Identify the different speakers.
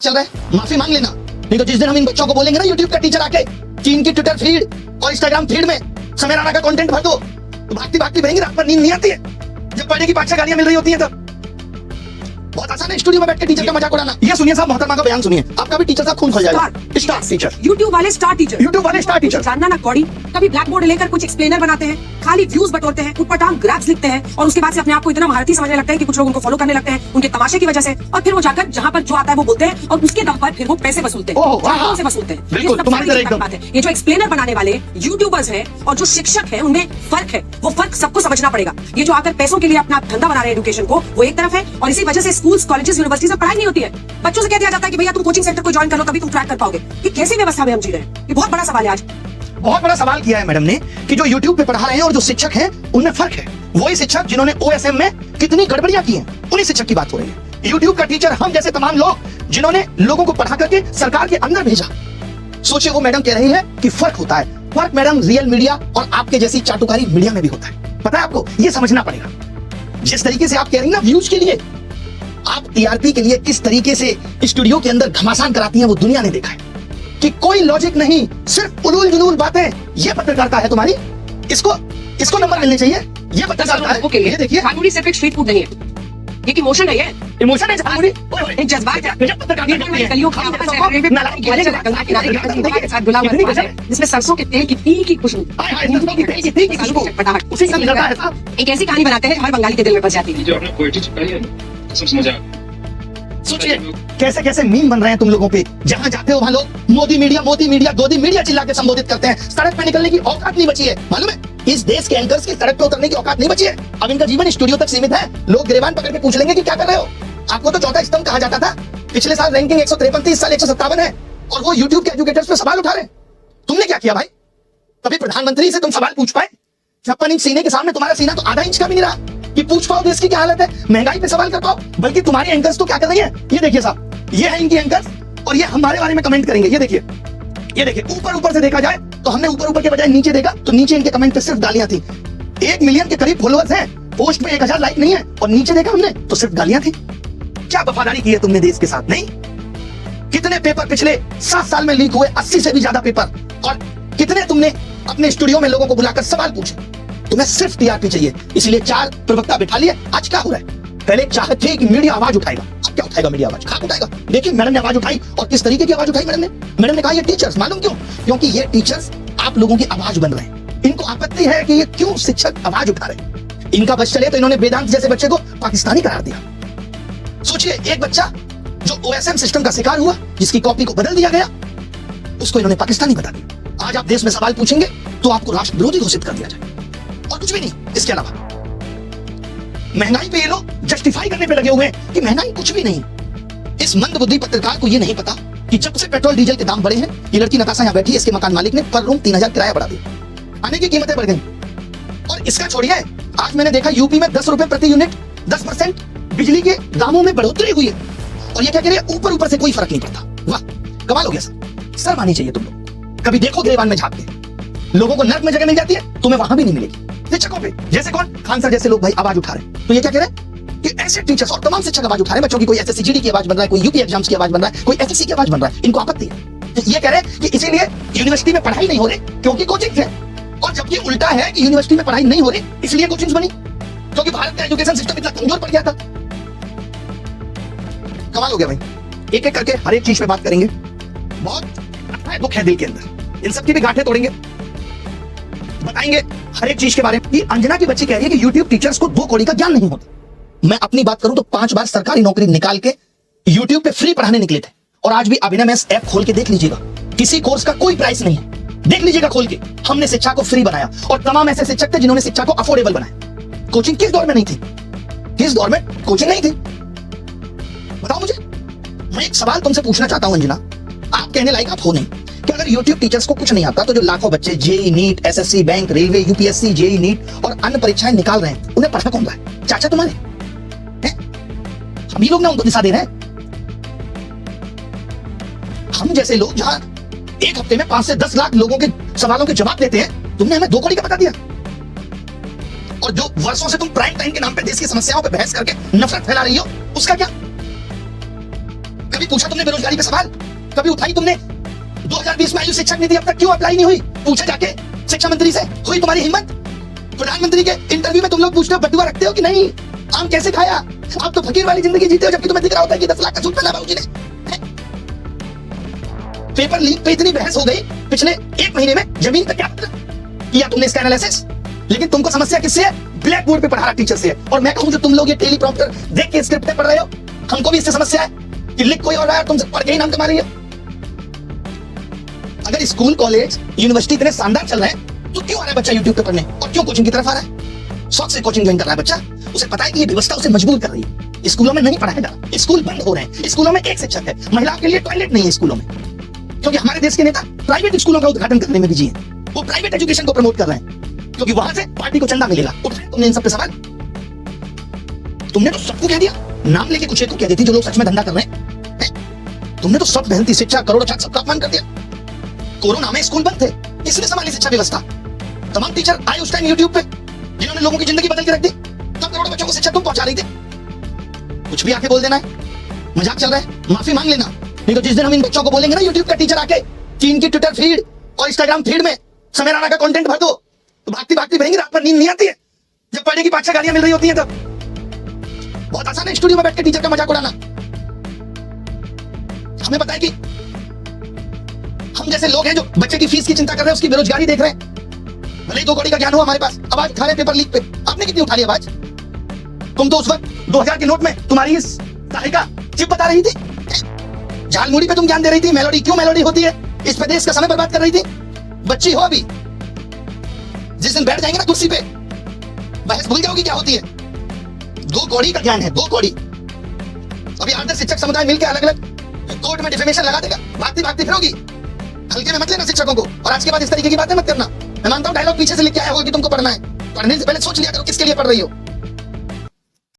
Speaker 1: चल रहा है, माफी मांग लेना, नहीं तो जिस दिन हम इन बच्चों को बोलेंगे ना यूट्यूब का टीचर आके कि इनकी ट्विटर फीड और इंस्टाग्राम फीड में समय राणा का कंटेंट भर दो, तो भागती भागती बहेंगी, रात पर नींद नहीं आती है जब पढ़ने की 5-6 गालियां मिल रही होती हैं तब। बहुत आसान है स्टूडियो में बैठ के टीचर का मजाक उड़ाना। ये सुनिए साहब, मोहतरमा का बयान सुनिए, आपका भी टीचर साहब खून खोल जाएगा। स्टार टीचर,
Speaker 2: यूट्यूब वाले स्टार टीचर,
Speaker 1: यूट्यूब वाले स्टार टीचर
Speaker 2: जानना ना कौड़ी, कभी ब्लैक बोर्ड लेकर कुछ एक्सप्लेनर बनाते हैं, खाली व्यूज बटोरते हैं, उटपटांग ग्राफ्स लिखते हैं और उसके बाद से अपने आप को इतना महारथी समझने लगते हैं कि कुछ लोग उनको फॉलो करने लगते हैं उनके तमाशे की वजह से, और फिर वो जाकर जहां पर जो आता है वो बोलते हैं और उसके दम पर फिर वो पैसे वसूलते हैं, से वसूलते हैं। ये सब बात है। ये जो एक्सप्लेनर बनाने वाले यूट्यूबर्स हैं और जो शिक्षक हैं उनमें फर्क है, वो फर्क सबको समझना पड़ेगा। ये जो आकर पैसों के लिए अपना धंधा बना रहे हैं एजुकेशन को, वो एक तरफ है, और इसी वजह से स्कूल्स, कॉलेजेस, यूनिवर्सिटीज में पढ़ाई नहीं होती है। बच्चों से कह दिया जाता है कि भैया तुम कोचिंग सेंटर को ज्वाइन कर लो तभी तुम क्रैक कर पाओगे। ये कैसी व्यवस्था में हम जी रहे हैं? ये बहुत बड़ा सवाल है आज।
Speaker 1: बहुत बड़ा सवाल किया है मैडम ने कि जो यूट्यूब पे पढ़ा रहे हैं और जो शिक्षक हैं उनमें फर्क है। वही शिक्षक जिन्होंने ओएसएम में कितनी गड़बड़ियां की हैं, उन्हीं शिक्षक की बात हो रही है। यूट्यूब का टीचर हम जैसे तमाम लोग जिन्होंने लोगों को पढ़ा करके सरकार के अंदर भेजा। सोचिए, वो मैडम कह रही है कि फर्क होता है। फर्क मैडम रियल मीडिया और आपके जैसी चाटुकारी मीडिया में भी होता है। पता है आपको, ये समझना पड़ेगा। जिस तरीके से आप कह रही ना व्यूज के लिए, आप टीआरपी के लिए किस तरीके से स्टूडियो के अंदर घमासान कराती हैं वो दुनिया ने देखा है कि कोई लॉजिक नहीं, सिर्फ उलूल जुलूल बातें। ये पत्रकारिता है तुम्हारी, इसको नंबर मिलने चाहिए। ये पत्रकारिता है। ये देखिए,
Speaker 2: झामुड़ी सिर्फ एक स्ट्रीट फूड नहीं है, ये इमोशन है, ये
Speaker 1: इमोशन है झामुड़ी,
Speaker 2: एक जज्बात है। जिसमें सरसों के तेल की तीखी खुशबू, एक ऐसी कहानी बनाते हैं हर बंगाली के दिल में बस जाती है।
Speaker 3: जो आपने पोएट्री चिपकाई है सब समझ आ।
Speaker 1: सोचिए कैसे कैसे मीम बन रहे हैं तुम लोगों पे। जहां जाते हो वहां लोग मोदी मीडिया, गोदी मीडिया चिल्ला के संबोधित करते हैं। सड़क पे निकलने की औकात नहीं बची है, मालूम है? इस देश के एंकर्स की सड़क पे उतरने की औकात नहीं बची है। अब इनका जीवन स्टूडियो तक सीमित है। लोग गिरबान पकड़ के पूछ लेंगे कि क्या कर रहे हो। आपको तो चौथा स्तंभ कहा जाता था। पिछले साल रैंकिंग 153, इस साल 157 है, और वो यूट्यूब के एजुकेटर्स पे सवाल उठा रहे हैं। तुमने क्या किया भाई? कभी प्रधानमंत्री से तुम सवाल पूछ पाए? 56 इंच सीने के सामने तुम्हारा सीना तो आधा इंच का भी नहीं रहा कि पूछ पाओ देश की क्या हालत है, महंगाई पे सवाल कर पाओ। बल्कि तुम्हारी एंकर्स तो क्या कर रही है, ये देखिए साहब, ये है इनकी एंकर्स, और ये हमारे बारे में कमेंट करेंगे। ये देखिए, ये देखिए, ऊपर से देखा जाए तो हमने ऊपर के बजाय नीचे देखा तो नीचे इनके कमेंट पे सिर्फ गालियां थी। 1 मिलियन के करीब फॉलोअर्स हैं, पोस्ट पे 1000 लाइक नहीं है, और नीचे देखा हमने तो सिर्फ गालियां थी। क्या वफादारी की है तुमने देश के साथ? नहीं। कितने पेपर पिछले 7 साल में लीक हुए, 80 से भी ज्यादा पेपर, और कितने तुमने अपने स्टूडियो में लोगों को बुलाकर सवाल पूछे। तुम्हें सिर्फ टीआरपी चाहिए, इसलिए 4 प्रवक्ता बिठा लिए। आज क्या हो रहा है? पहले चाहत थी कि मीडिया आवाज उठाएगा, अब क्या उठाएगा मीडिया? आवाज खाक उठाएगा। देखिए मैडम ने आवाज उठाई, और किस तरीके की आवाज उठाई मैडम ने कहा ये टीचर्स, मालूम क्यों? क्योंकि ये टीचर्स आप लोगों की आवाज बन रहे हैं। इनको आपत्ति है कि ये क्यों शिक्षक आवाज उठा रहे हैं। इनका बस चले तो इन्होंने वेदांत जैसे बच्चे को पाकिस्तानी करार दिया। सोचिए, एक बच्चा जो ओएसएम सिस्टम का शिकार हुआ, जिसकी कॉपी को बदल दिया गया, उसको इन्होंने पाकिस्तानी बता दिया। आज आप देश में सवाल पूछेंगे तो आपको राष्ट्र विरोधी घोषित कर दिया जाए, और कुछ भी नहीं इसके अलावा। महंगाई पे ये लोग जस्टिफाई करने पे लगे हुए हैं कि महंगाई कुछ भी नहीं। इस मंदबुद्धि पत्रकार को ये नहीं पता कि जब से पेट्रोल डीजल के दाम बढ़े हैं, ये लड़की नताशा यहाँ बैठी है, इसके मकान मालिक ने पर रूम 3000 किराया बढ़ा दिया, खाने की कीमतें बढ़ गई। और इसका छोड़िए, आज मैंने देखा यूपी में 10 रुपए प्रति यूनिट 10% बिजली के दामों में बढ़ोतरी हुई है, और ये क्या कह रहे हैं, ऊपर से कोई फर्क नहीं पड़ता। वाह, कमाल हो गया। शर्म आनी चाहिए तुम लोग। कभी देखो गिरेबान में झांक के, लोगों को नर्क में जगह मिल जाती है, तुम्हें वहां भी नहीं मिलेगी। शिक्षकों पे जैसे कौन, खान सर जैसे लोग भाई आवाज उठा रहे हैं। तो ये क्या कह रहे हैं कि ऐसे टीचर्स और तमाम शिक्षक आवाज उठा रहे हैं बच्चों की। कोई एसएससी जीडी की आवाज बन रहा है, कोई यूपी एग्जाम्स की आवाज बन रहा है, कोई एसएससी की आवाज बन रहा है। इनको आपत्ति है। ये कह रहे हैं कि इसीलिए यूनिवर्सिटी में पढ़ाई नहीं हो रही क्योंकि कोचिंग है, और जबकि उल्टा है कि यूनिवर्सिटी में पढ़ाई नहीं हो रही इसलिए कोचिंग बनी, क्योंकि भारत का एजुकेशन सिस्टम इतना कमजोर पड़ गया था। कमाल हो गया भाई। एक एक करके हर एक चीज पे बात करेंगे। बहुत दुख है दिल के अंदर, इन सबकी भी गांठें तोड़ेंगे, बताएंगे हर एक चीज के बारे में। अंजना की बच्ची कह रही है कि यूट्यूब टीचर्स को 2 कौड़ी का ज्ञान नहीं होता। मैं अपनी बात करूं तो 5 बार सरकारी नौकरी निकाल के यूट्यूब पे फ्री पढ़ाने निकले थे, और आज भी अभिनव मैथ्स ऐप खोल के देख लीजिएगा, किसी कोर्स का कोई प्राइस नहीं है। देख लीजिएगा खोल के, हमने शिक्षा को फ्री बनाया, और तमाम ऐसे शिक्षक थे जिन्होंने शिक्षा को अफोर्डेबल बनाया। कोचिंग किस दौर में नहीं थी? किस दौर में कोचिंग नहीं थी? बताओ मुझे। मैं एक सवाल तुमसे पूछना चाहता हूं अंजना, आप कहने लायक आप हो नहीं कि अगर यूट्यूब टीचर्स को कुछ नहीं आता तो जो लाखों बच्चे JEE NEET, SSC, bank, railway, UPSC, JEE NEET और अन्य परीक्षाएं निकाल रहे हैं, उन्हें पढ़ना कौन रहा है? चाचा तुम्हारे हैं? हम ही लोग ना उनको दिशा दे रहे हैं। हम जैसे लोग जहां एक हफ्ते में 5 से 10 लाख लोगों के सवालों के जवाब देते हैं, तुमने हमें 2 कौड़ी का बता दिया। और जो वर्षों से तुम प्राइम टाइम के नाम पे देश की समस्याओं पे बहस करके नफरत फैला रही हो, उसका क्या? कभी पूछा तुमने बेरोजगारी पे सवाल? कभी उठाई तुमने? 2020 में आयु शिक्षक नीति अब तक क्यों अप्लाई नहीं हुई? पूछा जाके शिक्षा मंत्री से? हुई तुम्हारी हिम्मत? प्रधानमंत्री के इंटरव्यू में तुम लोग पूछते हो बटुआ रखते हो कि नहीं? आम कैसे खाया? आप तो फकीर वाली जिंदगी जीते हो, जबकि तुम्हें दिख रहा होता है कि 10 लाख का सूट पहना बाबूजी ने। पेपर लीक पे इतनी बहस हो गई पिछले 1 महीने में, जमीन पे क्या मतलब किया तुमने इसका एनालिसिस? लेकिन तुमको समस्या किससे है? ब्लैक बोर्ड पे पढ़ा रहा टीचर से है। और मैं कहूं जो तुम लोग ये टेलीप्रॉम्प्टर देख के स्क्रिप्ट पढ़ रहे हो, हमको भी इससे समस्या है कि लिख कोई और रहा है, तुम सब पढ़ के ही नाम कमा रही हो। अगर स्कूल कॉलेज यूनिवर्सिटी इतने शानदार चल रहे हैं तो क्यों आ रहा है बच्चा यूट्यूब पे पढ़ने, और क्यों कोचिंग की तरफ आ रहा है? शौक से कोचिंग ज्वाइन कर रहा है बच्चा, उसे पता है कि ये व्यवस्था उसे मजबूर कर रही है। स्कूलों में नहीं पढ़ाया जा रहा, स्कूल बंद हो रहे हैं, स्कूलों में एक शिक्षक है, महिला के लिए टॉयलेट नहीं है स्कूलों में, क्योंकि हमारे देश के नेता प्राइवेट स्कूलों का उद्घाटन करने में बिजी हैं। वो प्राइवेट एजुकेशन को प्रमोट कर रहे हैं क्योंकि वहां से पार्टी को चंदा मिलेगा। उठाए तुमने इन सब पे सवाल? तुमने तो सबको कह दिया, नाम लेके कुछ एक को कह देती जो लोग सच में धंधा कर रहे हैं। तुमने तो सब मेहनती शिक्षा, करोड़ों छात्र, सबका अपमान कर दिया। कोरोना में स्कूल बंद थे, इसने संभाली शिक्षा व्यवस्था। तमाम टीचर आए उस टाइम यूट्यूब पे, जिन्होंने लोगों की जिंदगी बदल के रख दी। तब करोड़ों बच्चों को शिक्षा तुम पहुंचा रही थी। कुछ भी आके बोल देना है, मजाक चल रहा है, माफी मांग लेना। नहीं तो जिस दिन हम इन बच्चों को बोलेंगे ना यूट्यूब का टीचर आके कि इनकी ट्विटर फीड और इंस्टाग्राम फीड में समय राणा का कंटेंट भर दो, तो भागती भागती भरेंगी, रात भर नींद नहीं आती है जब पढ़ने की 5-6 गालियां मिल रही होती हैं। तब बहुत आसान है स्टूडियो में बैठ के टीचर का मजाक उड़ाना। हमें पता है कि हम जैसे लोग हैं जो बच्चे की फीस की चिंता कर रहे हैं, उसकी बेरोजगारी देख रहे हैं। भले ही 2 कौड़ी का ज्ञान हो हमारे पास, आवाज उठा रहे पेपर लीक पे। आपने कितनी उठा ली आवाज? तुम तो उस वक्त 2000 के नोट में तुम्हारी इस सहायिका चिप बता रही थी, झालमुड़ी पे तुम ज्ञान दे रही थी। मेलोडी क्यों मेलोडी होती है, इस पे देश का समय बर्बाद कर रही थी। बच्ची हो अभी, जिस दिन बैठ जाएंगे ना कुर्सी पे, बहस भूल जाओगी क्या होती है। 2 कौड़ी का ज्ञान है, 2 कौड़ी। अभी आदर्श शिक्षक समुदाय मिलकर अलग अलग कोर्ट में डिफेमेशन लगा देगा, भागती भागती फिरोगी। हल्के में मत लेना शिक्षकों को, और आज के बाद इस तरीके की बातें मत करना। मैं मानता हूं डायलॉग पीछे से लिख के आया होगा कि तुमको पढ़ना है, पढ़ने से पहले सोच लिया करो किसके लिए पढ़ रही हो।